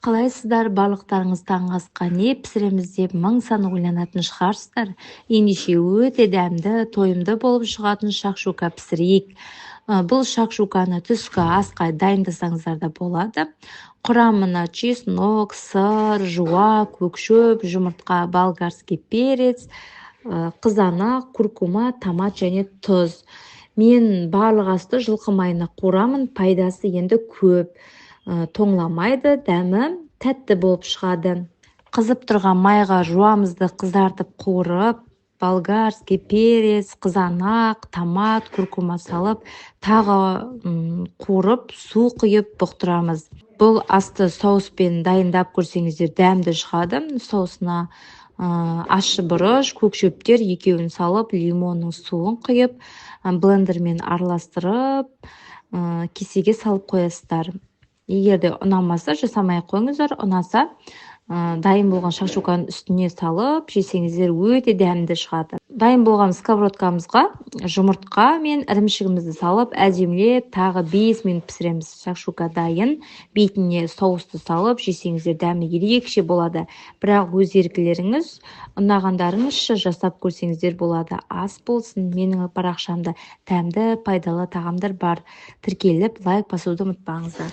Қалайсыздар, барлықтарыңыз таңғы асқа не пісіреміз деп мың сан ойланатын шығарсыздар. Ендеше өте дәмді, тойымды болып шығатын шакшука пісірейік. Бұл шакшуканы түскі асқа дайындасаңыздар да болады. Құрамына чеснок, сыр, жуа, көкшөп, жұмыртқа, болгарский перец, қызанақ, куркума, томат және тұз. Мен барлық асты жылқы майына қуырамын, пайдасы енді көп. Тоңламайды, дәмі тәтті болып шығады. Қызып тұрған майға жуамызды қыздартып қуырып, болгарский перец, қызанақ, томат, куркума салып, тағы қуырып, су құйып бұқтырамыз. Бұл асты соуспен дайындап көрсеңіздер дәмді шығады. Соусына ащы бұрыш, көкшөптер екеуін салып, лимонның суын құйып, блендермен араластырып, кесеге салып қоясыздар. Егер де ұнамаса, жасамай қойыңыздар. Ұнаса, дайын болған шакшуканың үстіне салып, жесеңіздер өте дәмді шығады. Дайын болған сковородкамызға жұмыртқа мен ірімшігімізді салып, әдемілеп, тағы 5 минут пісіреміз. Шакшука дайын. Бетіне соусты салып, жесеңіздер дәмі ерекше болады. Бірақ өз еркілеріңіз, ұнағандарыңызша жасап көрсеңіздер болады. Ас болсын, менің парақшамда дәмді, пайдалы тағамдар бар. Тіркеліп, лайк басуды ұмытпаңыздар.